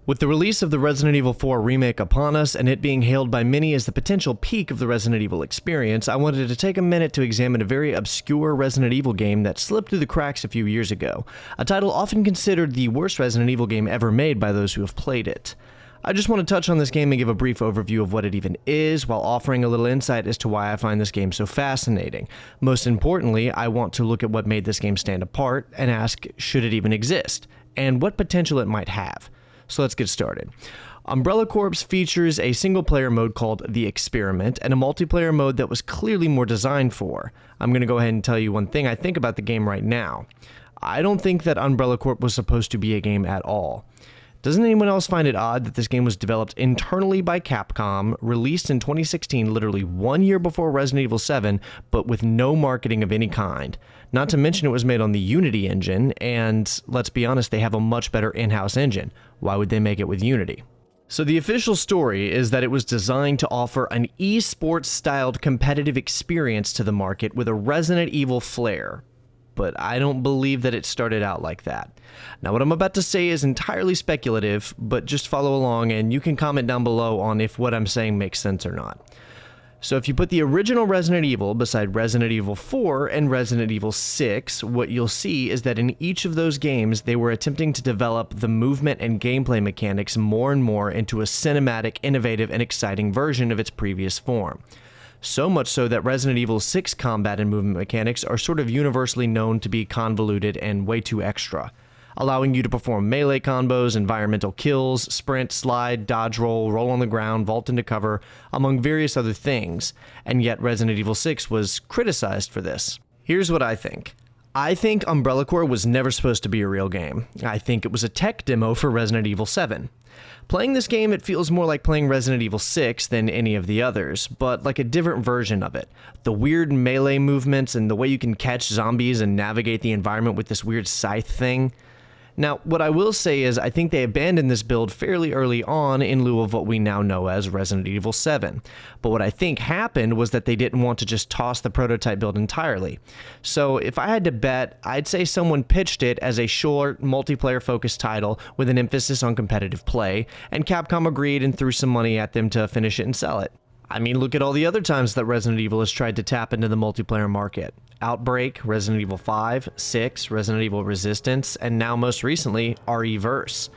With the release of the Resident Evil 4 remake upon us, and it being hailed by many as the potential peak of the Resident Evil experience, I wanted to take a minute to examine a very obscure Resident Evil game that slipped through the cracks a few years ago, a title often considered the worst Resident Evil game ever made by those who have played it. I just want to touch on this game and give a brief overview of what it even is, while offering a little insight as to why I find this game so fascinating. Most importantly, I want to look at what made this game stand apart, and ask, should it even exist, and what potential it might have. So let's get started. Umbrella Corps features a single-player mode called The Experiment, and a multiplayer mode that was clearly more designed for. I'm going to go ahead and tell you one thing I think about the game right now. I don't think that Umbrella Corps was supposed to be a game at all. Doesn't anyone else find it odd that this game was developed internally by Capcom, released in 2016, literally 1 year before Resident Evil 7, but with no marketing of any kind? Not to mention it was made on the Unity engine, and let's be honest, they have a much better in-house engine. Why would they make it with Unity? So the official story is that it was designed to offer an esports-styled competitive experience to the market with a Resident Evil flair. But I don't believe that it started out like that. Now, what I'm about to say is entirely speculative, but just follow along and you can comment down below on if what I'm saying makes sense or not. So if you put the original Resident Evil beside Resident Evil 4 and Resident Evil 6, what you'll see is that in each of those games, they were attempting to develop the movement and gameplay mechanics more and more into a cinematic, innovative, and exciting version of its previous form. So much so that Resident Evil 6 combat and movement mechanics are sort of universally known to be convoluted and way too extra, allowing you to perform melee combos, environmental kills, sprint, slide, dodge roll, roll on the ground, vault into cover, among various other things, and yet Resident Evil 6 was criticized for this. Here's what I think. I think Umbrella Corps was never supposed to be a real game. I think it was a tech demo for Resident Evil 7. Playing this game, it feels more like playing Resident Evil 6 than any of the others, but like a different version of it. The weird melee movements and the way you can catch zombies and navigate the environment with this weird scythe thing. Now, what I will say is I think they abandoned this build fairly early on in lieu of what we now know as Resident Evil 7. But what I think happened was that they didn't want to just toss the prototype build entirely. So if I had to bet, I'd say someone pitched it as a short, multiplayer-focused title with an emphasis on competitive play, and Capcom agreed and threw some money at them to finish it and sell it. I mean, look at all the other times that Resident Evil has tried to tap into the multiplayer market. Outbreak, Resident Evil 5, 6, Resident Evil Resistance, and now most recently, RE-Verse.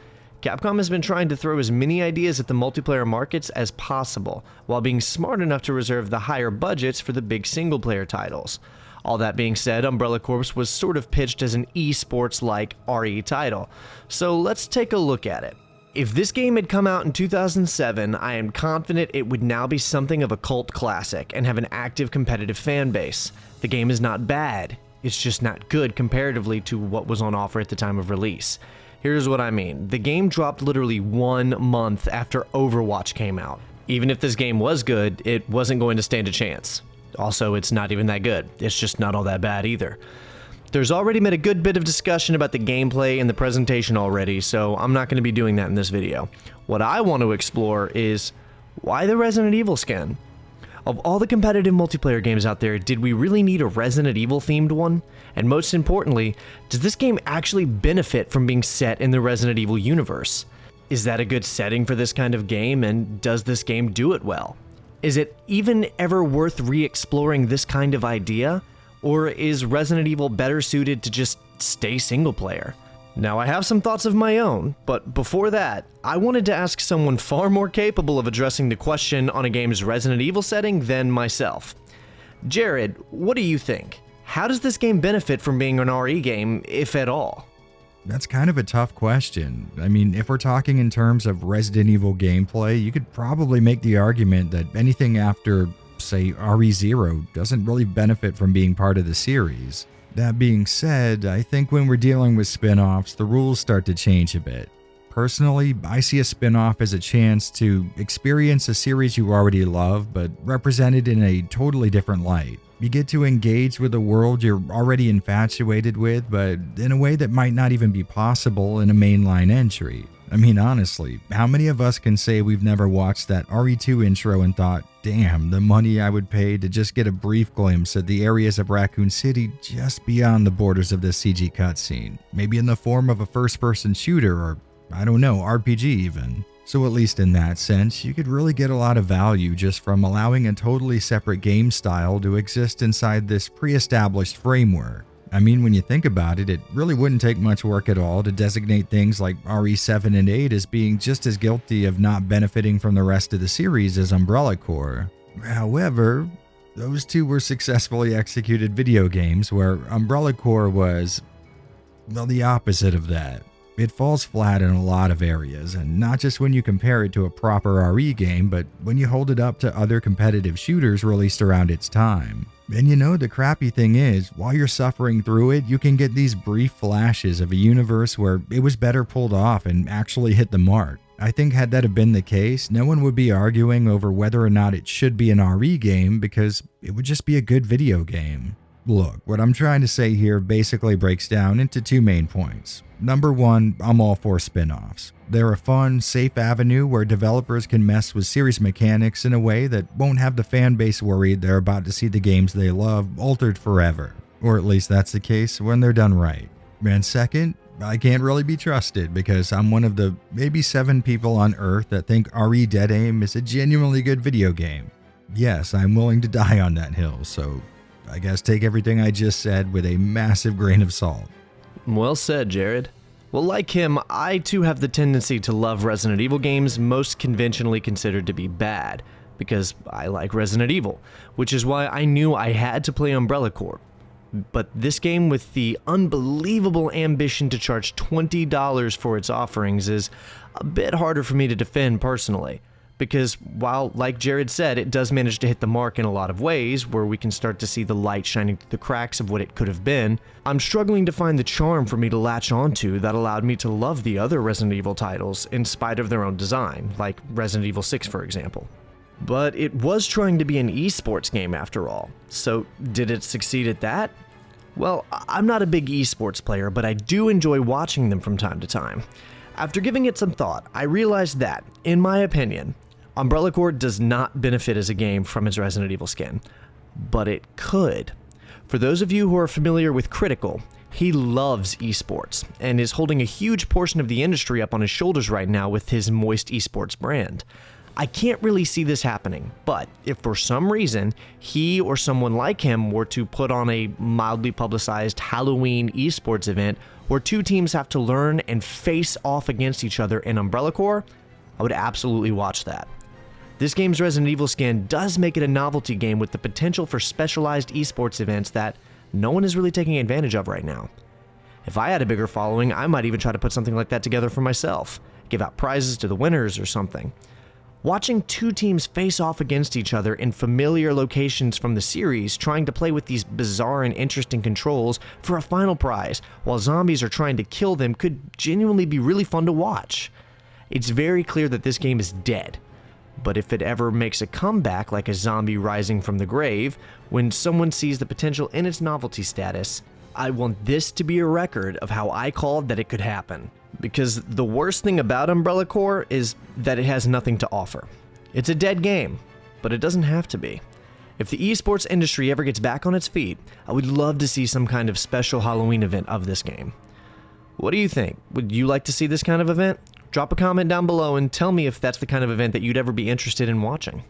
Capcom has been trying to throw as many ideas at the multiplayer markets as possible, while being smart enough to reserve the higher budgets for the big single-player titles. All that being said, Umbrella Corps was sort of pitched as an esports-like RE title, so let's take a look at it. If this game had come out in 2007, I am confident it would now be something of a cult classic and have an active competitive fan base. The game is not bad, it's just not good comparatively to what was on offer at the time of release. Here's what I mean. The game dropped literally 1 month after Overwatch came out. Even if this game was good, it wasn't going to stand a chance. Also, it's not even that good. It's just not all that bad either. There's already been a good bit of discussion about the gameplay and the presentation already, so I'm not going to be doing that in this video. What I want to explore is, why the Resident Evil skin? Of all the competitive multiplayer games out there, did we really need a Resident Evil themed one? And most importantly, does this game actually benefit from being set in the Resident Evil universe? Is that a good setting for this kind of game, and does this game do it well? Is it even ever worth re-exploring this kind of idea? Or is Resident Evil better suited to just stay single player? Now, I have some thoughts of my own, but before that, I wanted to ask someone far more capable of addressing the question on a game's Resident Evil setting than myself. Jared, what do you think? How does this game benefit from being an RE game, if at all? That's kind of a tough question. I mean, if we're talking in terms of Resident Evil gameplay, you could probably make the argument that anything after, say, RE0 doesn't really benefit from being part of the series. That being said, I think when we're dealing with spin-offs, the rules start to change a bit. Personally, I see a spin-off as a chance to experience a series you already love, but represented in a totally different light. You get to engage with a world you're already infatuated with, but in a way that might not even be possible in a mainline entry. I mean, honestly, how many of us can say we've never watched that RE2 intro and thought, damn, the money I would pay to just get a brief glimpse at the areas of Raccoon City just beyond the borders of this CG cutscene, maybe in the form of a first-person shooter or I don't know, RPG even. So at least in that sense, you could really get a lot of value just from allowing a totally separate game style to exist inside this pre-established framework. I mean, when you think about it, it really wouldn't take much work at all to designate things like RE7 and 8 as being just as guilty of not benefiting from the rest of the series as Umbrella Corps. However, those two were successfully executed video games where Umbrella Corps was, well, the opposite of that. It falls flat in a lot of areas, and not just when you compare it to a proper RE game, but when you hold it up to other competitive shooters released around its time. And you know, the crappy thing is, while you're suffering through it, you can get these brief flashes of a universe where it was better pulled off and actually hit the mark. I think had that have been the case, no one would be arguing over whether or not it should be an RE game because it would just be a good video game. Look, what I'm trying to say here basically breaks down into two main points. Number one, I'm all for spin-offs. They're a fun, safe avenue where developers can mess with series mechanics in a way that won't have the fan base worried they're about to see the games they love altered forever. Or at least that's the case when they're done right. And second, I can't really be trusted because I'm one of the maybe 7 people on Earth that think RE Dead Aim is a genuinely good video game. Yes, I'm willing to die on that hill, so I guess take everything I just said with a massive grain of salt. Well said, Jared. Well, like him, I too have the tendency to love Resident Evil games most conventionally considered to be bad, because I like Resident Evil, which is why I knew I had to play Umbrella Corps. But this game with the unbelievable ambition to charge $20 for its offerings is a bit harder for me to defend personally. Because while, like Jared said, it does manage to hit the mark in a lot of ways, where we can start to see the light shining through the cracks of what it could have been, I'm struggling to find the charm for me to latch onto that allowed me to love the other Resident Evil titles in spite of their own design, like Resident Evil 6 for example. But it was trying to be an esports game after all, so did it succeed at that? Well, I'm not a big esports player, but I do enjoy watching them from time to time. After giving it some thought, I realized that, in my opinion, Umbrella Corps does not benefit as a game from its Resident Evil skin, but it could. For those of you who are familiar with Critical, he loves esports and is holding a huge portion of the industry up on his shoulders right now with his Moist Esports brand. I can't really see this happening, but if for some reason he or someone like him were to put on a mildly publicized Halloween esports event where 2 teams have to learn and face off against each other in Umbrella Corps, I would absolutely watch that. This game's Resident Evil skin does make it a novelty game with the potential for specialized esports events that no one is really taking advantage of right now. If I had a bigger following, I might even try to put something like that together for myself, give out prizes to the winners or something. Watching 2 teams face off against each other in familiar locations from the series, trying to play with these bizarre and interesting controls for a final prize while zombies are trying to kill them could genuinely be really fun to watch. It's very clear that this game is dead. But if it ever makes a comeback like a zombie rising from the grave, when someone sees the potential in its novelty status, I want this to be a record of how I called that it could happen. Because the worst thing about Umbrella Corps is that it has nothing to offer. It's a dead game, but it doesn't have to be. If the esports industry ever gets back on its feet, I would love to see some kind of special Halloween event of this game. What do you think? Would you like to see this kind of event? Drop a comment down below and tell me if that's the kind of event that you'd ever be interested in watching.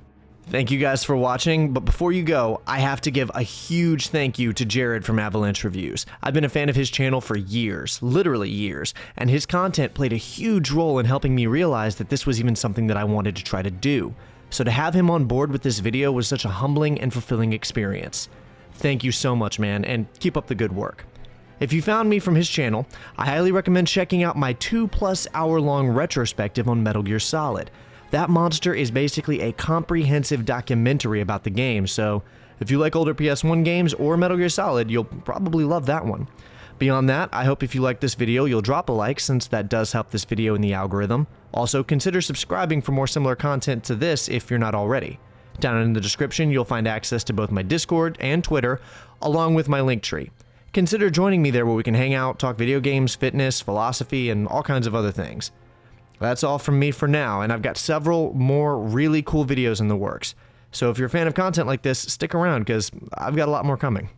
Thank you guys for watching, but before you go, I have to give a huge thank you to Jared from Avalanche Reviews. I've been a fan of his channel for years, literally years, and his content played a huge role in helping me realize that this was even something that I wanted to try to do. So to have him on board with this video was such a humbling and fulfilling experience. Thank you so much, man, and keep up the good work. If you found me from his channel, I highly recommend checking out my 2+ hour long retrospective on Metal Gear Solid. That monster is basically a comprehensive documentary about the game, so if you like older PS1 games or Metal Gear Solid, you'll probably love that one. Beyond that, I hope if you like this video, you'll drop a like since that does help this video in the algorithm. Also, consider subscribing for more similar content to this if you're not already. Down in the description, you'll find access to both my Discord and Twitter, along with my Linktree. Consider joining me there where we can hang out, talk video games, fitness, philosophy, and all kinds of other things. That's all from me for now, and I've got several more really cool videos in the works. So if you're a fan of content like this, stick around because I've got a lot more coming.